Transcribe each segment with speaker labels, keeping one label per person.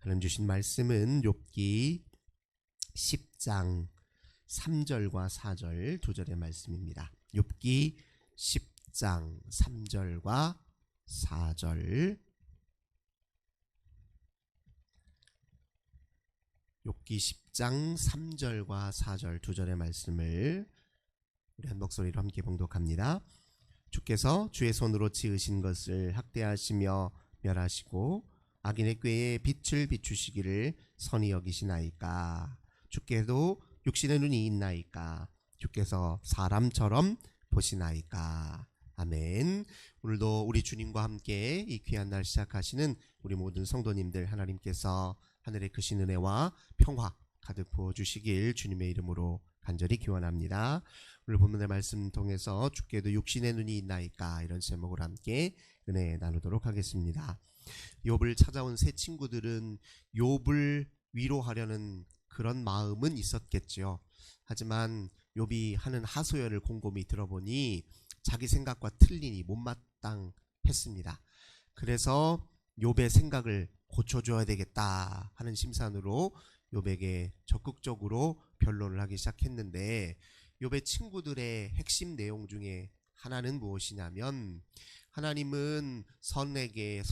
Speaker 1: 하나님 주신 말씀은 욥기 10장 3절과 4절 두 절의 말씀입니다. 욥기 10장 3절과 4절. 욥기 10장 3절과 4절 두 절의 말씀을 우리 한 목소리로 함께 봉독합니다. 주께서 주의 손으로 지으신 것을 학대하시며 멸하시고 악인의 꾀에 빛을 비추시기를 선히 여기시나이까. 주께도 육신의 눈이 있나이까. 주께서 사람처럼 보시나이까. 아멘. 오늘도 우리 주님과 함께 이 귀한 날 시작하시는 우리 모든 성도님들 하나님께서 하늘의 크신 은혜와 평화 가득 부어주시길 주님의 이름으로 간절히 기원합니다. 오늘 본문의 말씀 통해서 주께도 육신의 눈이 있나이까, 이런 제목으로 함께 은혜 나누도록 하겠습니다. 욥을 찾아온 세 친구들은 욥을 위로하려는 그런 마음은 있었겠죠. 하지만 욥이 하는 하소연을 곰곰이 들어보니 자기 생각과 틀리니 못마땅했습니다. 그래서 욥의 생각을 고쳐줘야 되겠다 하는 심산으로 욥에게 적극적으로 변론을 하기 시작했는데, 욥의 친구들의 핵심 내용 중에 하나는 무엇이냐면, 하나님은 선인에게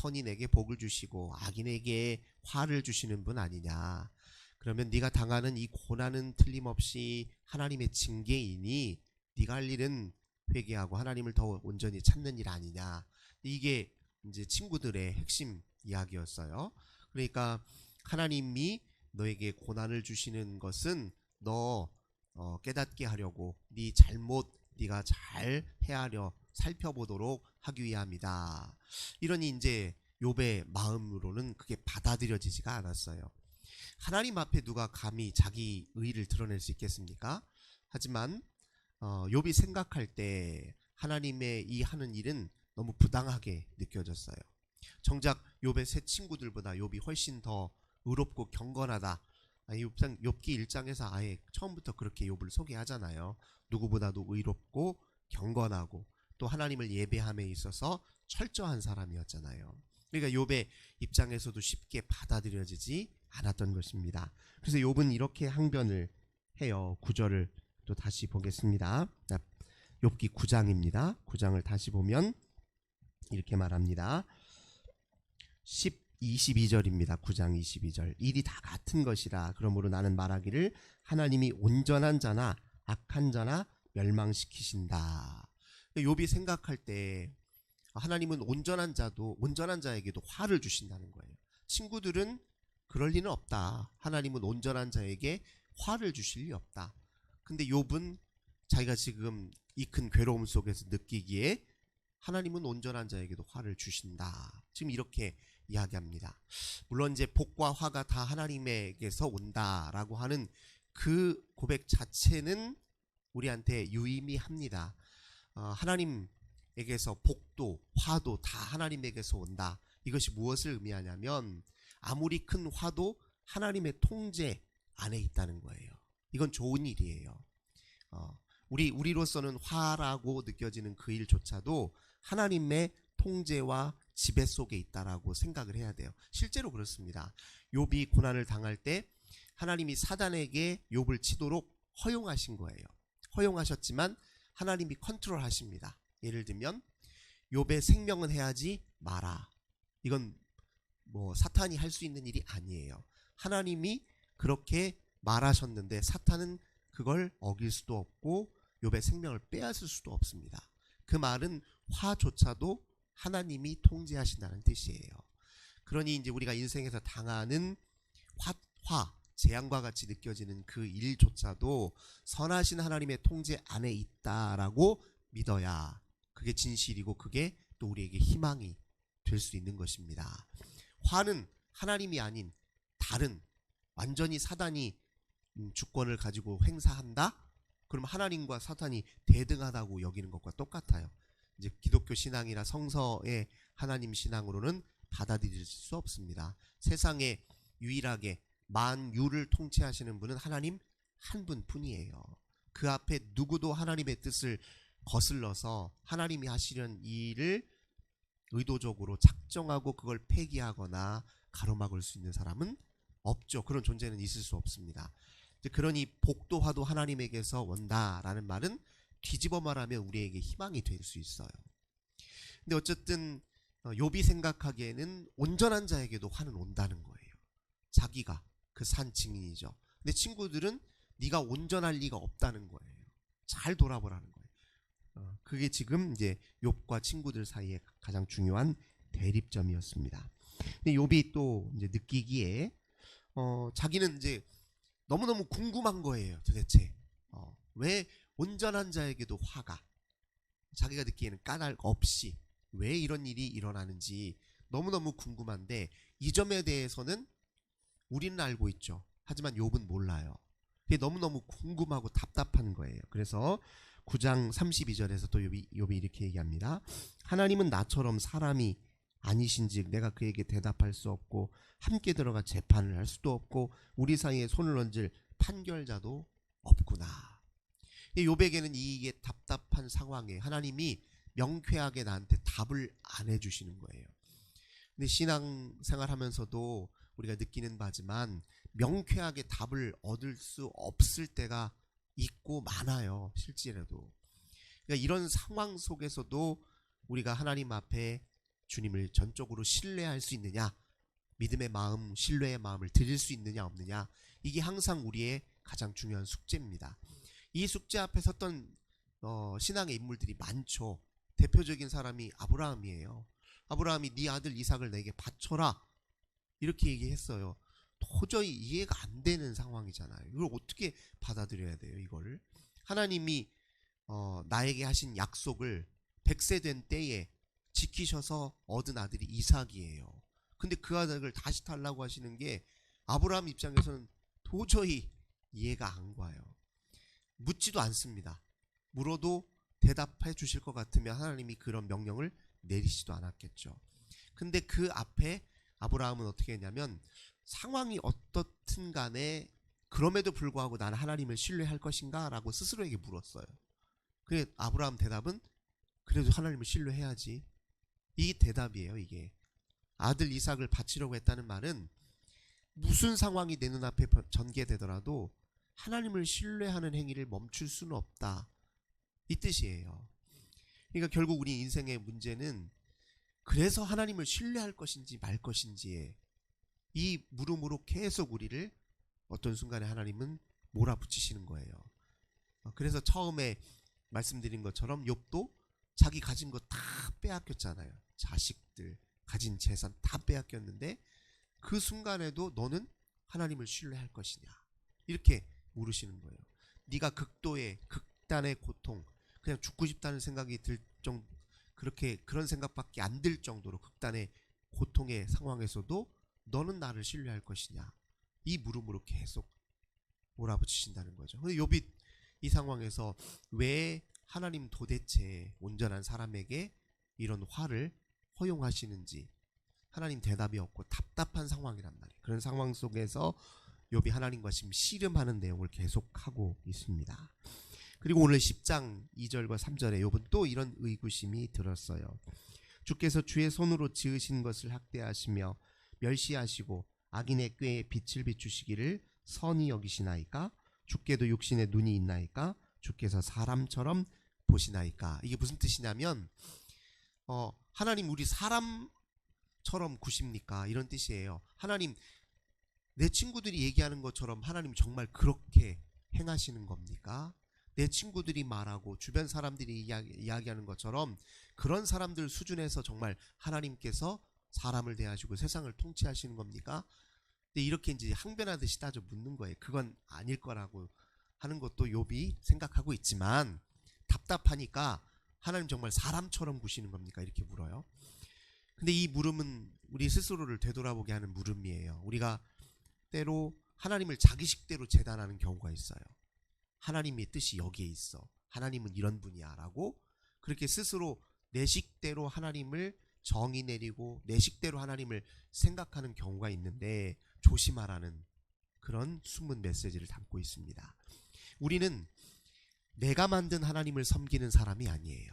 Speaker 1: 복을 주시고 악인에게 화를 주시는 분 아니냐. 그러면 네가 당하는 이 고난은 틀림없이 하나님의 징계이니 네가 할 일은 회개하고 하나님을 더 온전히 찾는 일 아니냐. 이게 이제 친구들의 핵심 이야기였어요. 그러니까 하나님이 너에게 고난을 주시는 것은 너 깨닫게 하려고, 네 잘못 네가 잘 헤아려 살펴보도록 하기 위함이다. 이러니 이제 욥의 마음으로는 그게 받아들여지지가 않았어요. 하나님 앞에 누가 감히 자기 의를 드러낼 수 있겠습니까? 하지만 욥이 생각할 때 하나님의 이 하는 일은 너무 부당하게 느껴졌어요. 정작 욥의 세 친구들보다 욥이 훨씬 더 의롭고 경건하다. 욥기 1장에서 아예 처음부터 그렇게 욥을 소개하잖아요. 누구보다도 의롭고 경건하고 또 하나님을 예배함에 있어서 철저한 사람이었잖아요. 그러니까 욥의 입장에서도 쉽게 받아들여지지 않았던 것입니다. 그래서 욥은 이렇게 항변을 해요. 9절을 또 다시 보겠습니다. 욥기 9장입니다. 9장을 다시 보면 이렇게 말합니다. 22절입니다. 9장 22절. 일이 다 같은 것이라. 그러므로 나는 말하기를 하나님이 온전한 자나 악한 자나 멸망시키신다. 욥이 생각할 때 하나님은 온전한 자에게도 화를 주신다는 거예요. 친구들은 그럴 리는 없다. 하나님은 온전한 자에게 화를 주실 리 없다. 근데 욥은 자기가 지금 이 큰 괴로움 속에서 느끼기에 하나님은 온전한 자에게도 화를 주신다. 지금 이렇게 이야기합니다. 물론 이제 복과 화가 다 하나님에게서 온다라고 하는 그 고백 자체는 우리한테 유의미합니다. 하나님에게서 복도 화도 다 하나님에게서 온다. 이것이 무엇을 의미하냐면 아무리 큰 화도 하나님의 통제 안에 있다는 거예요. 이건 좋은 일이에요. 우리로서는 화라고 느껴지는 그 일조차도 하나님의 통제와 지배 속에 있다라고 생각을 해야 돼요. 실제로 그렇습니다. 욥이 고난을 당할 때 하나님이 사단에게 욥을 치도록 허용하신 거예요. 허용하셨지만 하나님이 컨트롤하십니다. 예를 들면 욥의 생명은 해하지 마라. 이건 사탄이 할 수 있는 일이 아니에요. 하나님이 그렇게 말하셨는데 사탄은 그걸 어길 수도 없고 욥의 생명을 빼앗을 수도 없습니다. 그 말은 화조차도 하나님이 통제하신다는 뜻이에요. 그러니 이제 우리가 인생에서 당하는 재앙과 같이 느껴지는 그 일조차도 선하신 하나님의 통제 안에 있다라고 믿어야 그게 진실이고 그게 또 우리에게 희망이 될 수 있는 것입니다. 화는 하나님이 아닌 다른 완전히 사단이 주권을 가지고 행사한다? 그럼 하나님과 사탄이 대등하다고 여기는 것과 똑같아요. 이제 기독교 신앙이나 성서의 하나님 신앙으로는 받아들일 수 없습니다. 세상에 유일하게 만유를 통치하시는 분은 하나님 한 분뿐이에요. 그 앞에 누구도 하나님의 뜻을 거슬러서 하나님이 하시려는 일을 의도적으로 작정하고 그걸 폐기하거나 가로막을 수 있는 사람은 없죠. 그런 존재는 있을 수 없습니다. 그러니 복도 화도 하나님에게서 온다라는 말은 뒤집어 말하면 우리에게 희망이 될 수 있어요. 근데 어쨌든 욥이 생각하기에는 온전한 자에게도 화는 온다는 거예요. 자기가 그 산 증인이죠. 근데 친구들은 네가 온전할 리가 없다는 거예요. 잘 돌아보라는 거예요. 그게 지금 이제 욥과 친구들 사이에 가장 중요한 대립점이었습니다. 근데 욥이 또 이제 느끼기에 자기는 이제 너무너무 궁금한 거예요. 도대체 왜 온전한 자에게도 화가, 자기가 느끼기에는 까닭 없이 왜 이런 일이 일어나는지 너무너무 궁금한데, 이 점에 대해서는 우리는 알고 있죠. 하지만 욥은 몰라요. 그게 너무너무 궁금하고 답답한 거예요. 그래서 9장 32절에서 또 욥이 이렇게 얘기합니다. 하나님은 나처럼 사람이 아니신즉 내가 그에게 대답할 수 없고 함께 들어가 재판을 할 수도 없고 우리 사이에 손을 얹을 판결자도 없구나. 욥에게는 이게 답답한 상황에 하나님이 명쾌하게 나한테 답을 안 해주시는 거예요. 근데 신앙생활 하면서도 우리가 느끼는 바지만 명쾌하게 답을 얻을 수 없을 때가 있고 많아요. 실제로도. 그러니까 이런 상황 속에서도 우리가 하나님 앞에 주님을 전적으로 신뢰할 수 있느냐, 믿음의 마음, 신뢰의 마음을 드릴 수 있느냐 없느냐, 이게 항상 우리의 가장 중요한 숙제입니다. 이 숙제 앞에 섰던 신앙의 인물들이 많죠. 대표적인 사람이 아브라함이에요. 아브라함이 네 아들 이삭을 내게 바쳐라 이렇게 얘기했어요. 도저히 이해가 안 되는 상황이잖아요. 이걸 어떻게 받아들여야 돼요? 이거를 하나님이 나에게 하신 약속을 100세 된 때에 지키셔서 얻은 아들이 이삭이에요. 근데 그 아들을 다시 달라고 하시는 게 아브라함 입장에서는 도저히 이해가 안 가요. 묻지도 않습니다. 물어도 대답해 주실 것 같으면 하나님이 그런 명령을 내리지도 않았겠죠. 근데 그 앞에 아브라함은 어떻게 했냐면, 상황이 어떻든 간에 그럼에도 불구하고 나는 하나님을 신뢰할 것인가 라고 스스로에게 물었어요. 그래 아브라함 대답은 그래도 하나님을 신뢰해야지. 이 대답이에요. 이게 아들 이삭을 바치려고 했다는 말은 무슨 상황이 내 눈앞에 전개되더라도 하나님을 신뢰하는 행위를 멈출 수는 없다, 이 뜻이에요. 그러니까 결국 우리 인생의 문제는 그래서 하나님을 신뢰할 것인지 말 것인지에 이 물음으로 계속 우리를 어떤 순간에 하나님은 몰아붙이시는 거예요. 그래서 처음에 말씀드린 것처럼 욥도 자기 가진 거 다 빼앗겼잖아요. 자식들, 가진 재산 다 빼앗겼는데 그 순간에도 너는 하나님을 신뢰할 것이냐 이렇게 물으시는 거예요. 네가 극도의 극단의 고통, 그냥 죽고 싶다는 생각이 들 정도, 그런 생각밖에 안 들 정도로 극단의 고통의 상황에서도 너는 나를 신뢰할 것이냐, 이 물음으로 계속 몰아붙이신다는 거죠. 근데 욥이 이 상황에서 왜 하나님 도대체 온전한 사람에게 이런 화를 허용하시는지 하나님 대답이 없고 답답한 상황이란 말이에요. 그런 상황 속에서 욥이 하나님과 지금 씨름하는 내용을 계속하고 있습니다. 그리고 오늘 10장 2절과 3절에 욥은 또 이런 의구심이 들었어요. 주께서 주의 손으로 지으신 것을 학대하시며 멸시하시고 악인의 꾀에 빛을 비추시기를 선히 여기시나이까? 주께도 육신에 눈이 있나이까? 주께서 사람처럼 보시나이까? 이게 무슨 뜻이냐면 하나님 우리 사람처럼 구십니까? 이런 뜻이에요. 하나님 내 친구들이 얘기하는 것처럼 하나님 정말 그렇게 행하시는 겁니까? 내 친구들이 말하고 주변 사람들이 이야기하는 것처럼 그런 사람들 수준에서 정말 하나님께서 사람을 대하시고 세상을 통치하시는 겁니까? 근데 이렇게 이제 항변하듯이 따져 묻는 거예요. 그건 아닐 거라고 하는 것도 욥이 생각하고 있지만 답답하니까 하나님 정말 사람처럼 구시는 겁니까? 이렇게 물어요. 근데 이 물음은 우리 스스로를 되돌아보게 하는 물음이에요. 우리가 때로 하나님을 자기 식대로 재단하는 경우가 있어요. 하나님의 뜻이 여기에 있어, 하나님은 이런 분이야 라고 그렇게 스스로 내 식대로 하나님을 정의 내리고 내 식대로 하나님을 생각하는 경우가 있는데 조심하라는 그런 숨은 메시지를 담고 있습니다. 우리는 내가 만든 하나님을 섬기는 사람이 아니에요.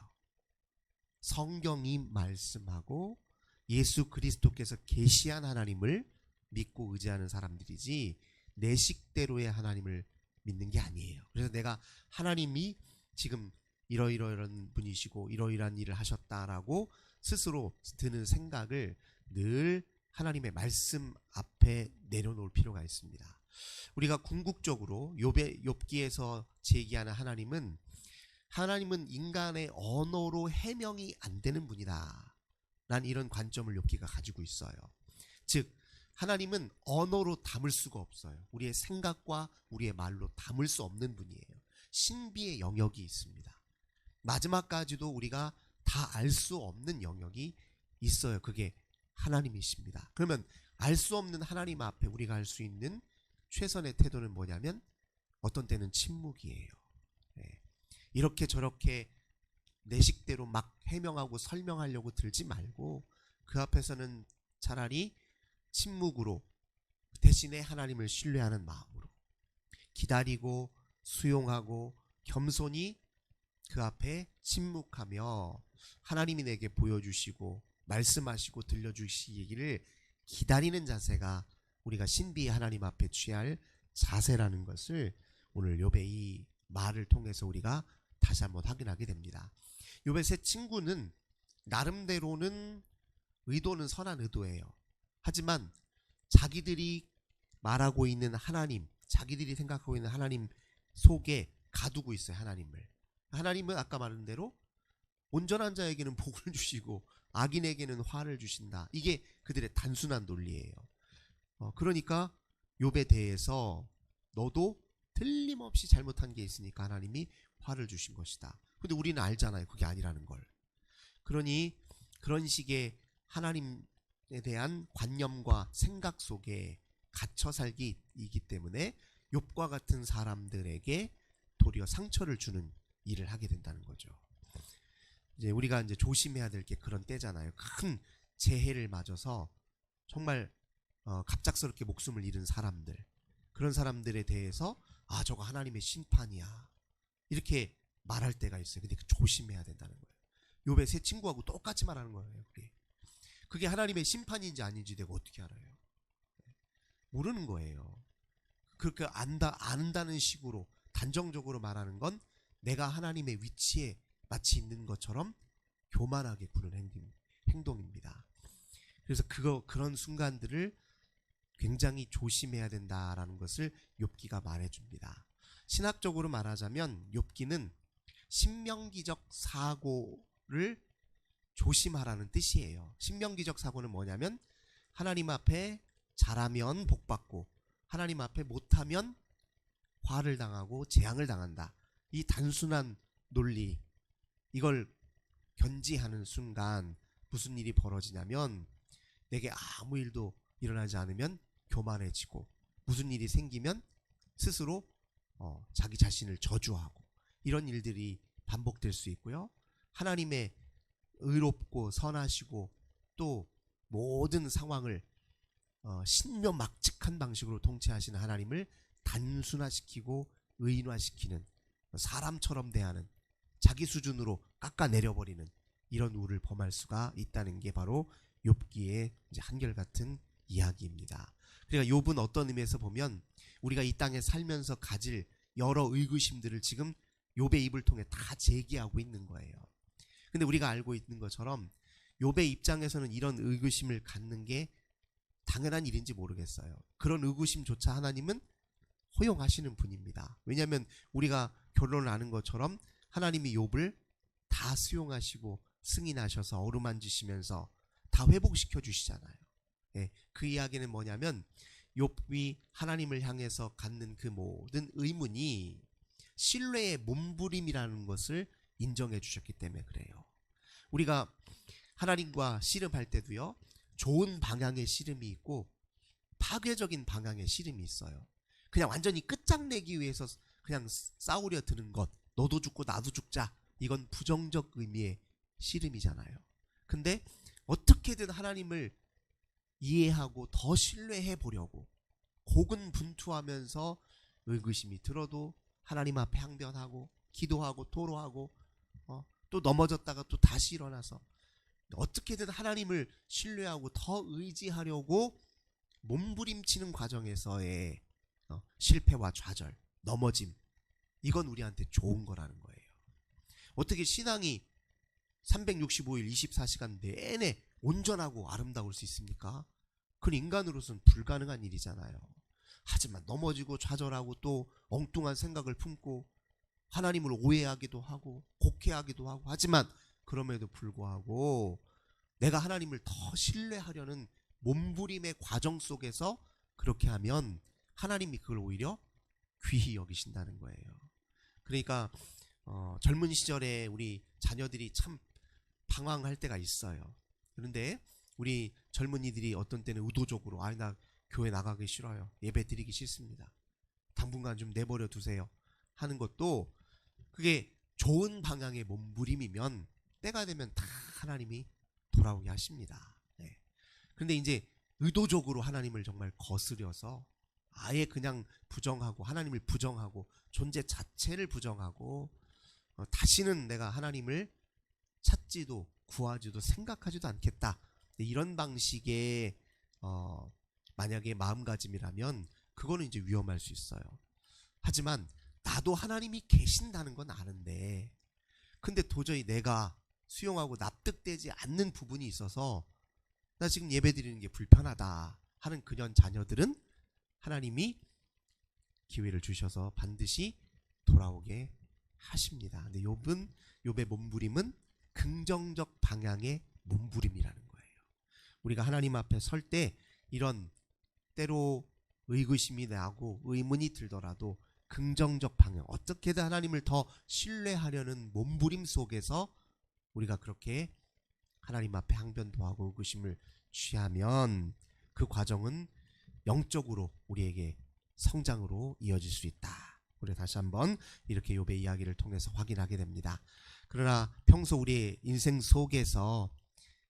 Speaker 1: 성경이 말씀하고 예수 그리스도께서 계시한 하나님을 믿고 의지하는 사람들이지 내 식대로의 하나님을 믿는 게 아니에요. 그래서 내가 하나님이 지금 이러이러한 분이시고 이러이러한 일을 하셨다라고 스스로 드는 생각을 늘 하나님의 말씀 앞에 내려놓을 필요가 있습니다. 우리가 궁극적으로 욥기에서 제기하는 하나님은 인간의 언어로 해명이 안 되는 분이다 라는 이런 관점을 욥기가 가지고 있어요. 즉 하나님은 언어로 담을 수가 없어요. 우리의 생각과 우리의 말로 담을 수 없는 분이에요. 신비의 영역이 있습니다. 마지막까지도 우리가 다 알 수 없는 영역이 있어요. 그게 하나님이십니다. 그러면 알 수 없는 하나님 앞에 우리가 할 수 있는 최선의 태도는 뭐냐면 어떤 때는 침묵이에요. 이렇게 저렇게 내 식대로 막 해명하고 설명하려고 들지 말고 그 앞에서는 차라리 침묵으로 대신에 하나님을 신뢰하는 마음으로 기다리고 수용하고 겸손히 그 앞에 침묵하며 하나님이 내게 보여주시고 말씀하시고 들려주시기를 기다리는 자세가 우리가 신비의 하나님 앞에 취할 자세라는 것을 오늘 욥의 이 말을 통해서 우리가 다시 한번 확인하게 됩니다. 욥의 세 친구는 나름대로는 의도는 선한 의도예요. 하지만 자기들이 말하고 있는 하나님, 자기들이 생각하고 있는 하나님 속에 가두고 있어요. 하나님은 아까 말한 대로 온전한 자에게는 복을 주시고 악인에게는 화를 주신다. 이게 그들의 단순한 논리예요. 그러니까 욥에 대해서 너도 틀림없이 잘못한 게 있으니까 하나님이 화를 주신 것이다. 근데 우리는 알잖아요. 그게 아니라는 걸. 그러니 그런 식의 하나님에 대한 관념과 생각 속에 갇혀 살기이기 때문에 욥과 같은 사람들에게 도리어 상처를 주는 일을 하게 된다는 거죠. 이제 우리가 이제 조심해야 될 게 그런 때잖아요. 큰 재해를 맞아서 정말 갑작스럽게 목숨을 잃은 사람들, 그런 사람들에 대해서 저거 하나님의 심판이야 이렇게 말할 때가 있어요. 근데 조심해야 된다는 거예요. 욥의 세 친구하고 똑같이 말하는 거예요. 그게 하나님의 심판인지 아닌지 내가 어떻게 알아요? 모르는 거예요. 그렇게 안다는 식으로 단정적으로 말하는 건 내가 하나님의 위치에 마치 있는 것처럼 교만하게 구는 행동입니다. 그래서 그런 순간들을 굉장히 조심해야 된다라는 것을 욥기가 말해줍니다. 신학적으로 말하자면 욥기는 신명기적 사고를 조심하라는 뜻이에요. 신명기적 사고는 뭐냐면 하나님 앞에 잘하면 복받고 하나님 앞에 못하면 화를 당하고 재앙을 당한다. 이 단순한 논리, 이걸 견지하는 순간 무슨 일이 벌어지냐면 내게 아무 일도 일어나지 않으면 교만해지고 무슨 일이 생기면 스스로 자기 자신을 저주하고 이런 일들이 반복될 수 있고요. 하나님의 의롭고 선하시고 또 모든 상황을 신묘막측한 방식으로 통치하시는 하나님을 단순화시키고 의인화시키는 사람처럼 대하는 자기 수준으로 깎아내려버리는 이런 우를 범할 수가 있다는 게 바로 욥기의 이제 한결같은 이야기입니다. 그러니까 욥은 어떤 의미에서 보면 우리가 이 땅에 살면서 가질 여러 의구심들을 지금 욥의 입을 통해 다 제기하고 있는 거예요. 근데 우리가 알고 있는 것처럼 욥의 입장에서는 이런 의구심을 갖는 게 당연한 일인지 모르겠어요. 그런 의구심조차 하나님은 허용하시는 분입니다. 왜냐하면 우리가 결론을 아는 것처럼 하나님이 욥을 다 수용하시고 승인하셔서 어루만지시면서 다 회복시켜 주시잖아요. 그 이야기는 뭐냐면 욥이 하나님을 향해서 갖는 그 모든 의문이 신뢰의 몸부림이라는 것을 인정해 주셨기 때문에 그래요. 우리가 하나님과 씨름할 때도요, 좋은 방향의 씨름이 있고 파괴적인 방향의 씨름이 있어요. 그냥 완전히 끝장내기 위해서 그냥 싸우려 드는 것, 너도 죽고 나도 죽자, 이건 부정적 의미의 씨름이잖아요. 근데 어떻게든 하나님을 이해하고 더 신뢰해 보려고 고군분투하면서 의구심이 들어도 하나님 앞에 항변하고 기도하고 토로하고 또 넘어졌다가 또 다시 일어나서 어떻게든 하나님을 신뢰하고 더 의지하려고 몸부림치는 과정에서의 실패와 좌절, 넘어짐, 이건 우리한테 좋은 거라는 거예요. 어떻게 신앙이 365일 24시간 내내 온전하고 아름다울 수 있습니까? 그건 인간으로서는 불가능한 일이잖아요. 하지만 넘어지고 좌절하고 또 엉뚱한 생각을 품고 하나님을 오해하기도 하고 곡해하기도 하고, 하지만 그럼에도 불구하고 내가 하나님을 더 신뢰하려는 몸부림의 과정 속에서 그렇게 하면 하나님이 그걸 오히려 귀히 여기신다는 거예요. 그러니까 젊은 시절에 우리 자녀들이 참 방황할 때가 있어요. 그런데 우리 젊은이들이 어떤 때는 의도적으로 나 교회 나가기 싫어요, 예배 드리기 싫습니다, 당분간 좀 내버려 두세요 하는 것도, 그게 좋은 방향의 몸부림이면 때가 되면 다 하나님이 돌아오게 하십니다. 네. 그런데 이제 의도적으로 하나님을 정말 거스려서 아예 그냥 부정하고 하나님을 부정하고 존재 자체를 부정하고 다시는 내가 하나님을 찾지도 구하지도 생각하지도 않겠다, 이런 방식의 만약에 마음가짐이라면 그거는 이제 위험할 수 있어요. 하지만 나도 하나님이 계신다는 건 아는데, 근데 도저히 내가 수용하고 납득되지 않는 부분이 있어서 나 지금 예배 드리는 게 불편하다 하는 그년 자녀들은 하나님이 기회를 주셔서 반드시 돌아오게 하십니다. 근데 욥의 몸부림은 긍정적 방향의 몸부림이라는 거예요. 우리가 하나님 앞에 설 때 이런 때로 의구심이 나고 의문이 들더라도 긍정적 방향, 어떻게든 하나님을 더 신뢰하려는 몸부림 속에서 우리가 그렇게 하나님 앞에 항변도 하고 의구심을 취하면 그 과정은 영적으로 우리에게 성장으로 이어질 수 있다. 우리 다시 한번 이렇게 욥의 이야기를 통해서 확인하게 됩니다. 그러나 평소 우리의 인생 속에서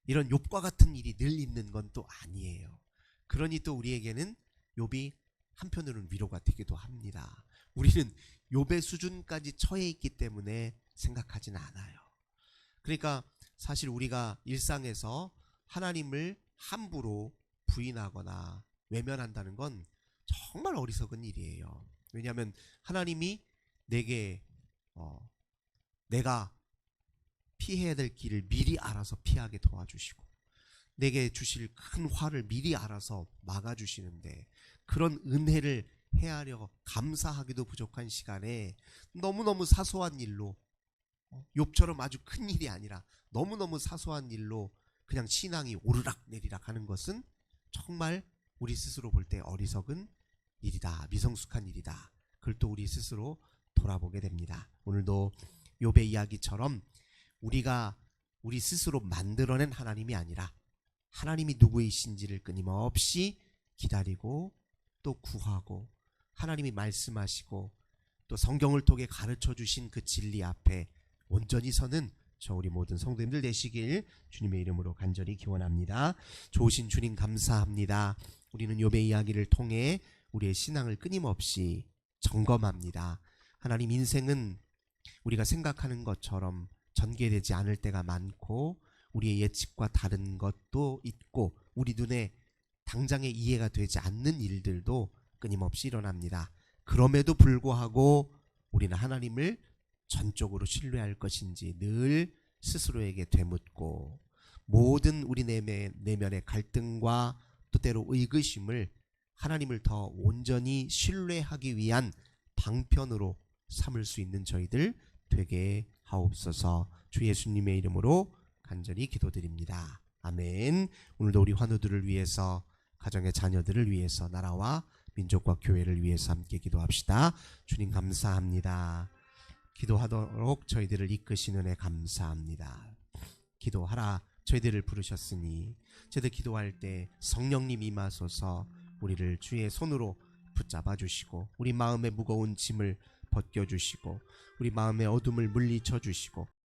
Speaker 1: 이런 욥과 같은 일이 늘 있는 건 또 아니에요. 그러니 또 우리에게는 욥이 한편으로는 위로가 되기도 합니다. 우리는 욥의 수준까지 처해 있기 때문에 생각하지는 않아요. 그러니까 사실 우리가 일상에서 하나님을 함부로 부인하거나 외면한다는 건 정말 어리석은 일이에요. 왜냐하면 하나님이 내게 내가 피해야 될 길을 미리 알아서 피하게 도와주시고 내게 주실 큰 화를 미리 알아서 막아주시는데, 그런 은혜를 헤아려 감사하기도 부족한 시간에 너무너무 사소한 일로, 욥처럼 아주 큰 일이 아니라 너무너무 사소한 일로 그냥 신앙이 오르락 내리락 하는 것은 정말 우리 스스로 볼 때 어리석은 일이다, 미성숙한 일이다. 그걸 또 우리 스스로 돌아보게 됩니다. 오늘도 욥의 이야기처럼 우리가 우리 스스로 만들어낸 하나님이 아니라 하나님이 누구이신지를 끊임없이 기다리고 또 구하고 하나님이 말씀하시고 또 성경을 통해 가르쳐 주신 그 진리 앞에 온전히 서는 저 우리 모든 성도님들 되시길 주님의 이름으로 간절히 기원합니다. 좋으신 주님 감사합니다. 우리는 욥의 이야기를 통해 우리의 신앙을 끊임없이 점검합니다. 하나님, 인생은 우리가 생각하는 것처럼 전개되지 않을 때가 많고 우리의 예측과 다른 것도 있고 우리 눈에 당장에 이해가 되지 않는 일들도 끊임없이 일어납니다. 그럼에도 불구하고 우리는 하나님을 전적으로 신뢰할 것인지 늘 스스로에게 되묻고 모든 우리 내면의 갈등과 또 때로 의구심을 하나님을 더 온전히 신뢰하기 위한 방편으로 삼을 수 있는 저희들 되게 하옵소서. 주 예수님의 이름으로 간절히 기도드립니다. 아멘. 오늘도 우리 환우들을 위해서, 가정의 자녀들을 위해서, 나라와 민족과 교회를 위해서 함께 기도합시다. 주님 감사합니다. 기도하도록 저희들을 이끄시는 애 감사합니다. 기도하라 저희들을 부르셨으니 저희들 기도할 때 성령님 임하소서 우리를 주의 손으로 붙잡아 주시고 우리 마음의 무거운 짐을 벗겨주시고 우리 마음의 어둠을 물리쳐 주시고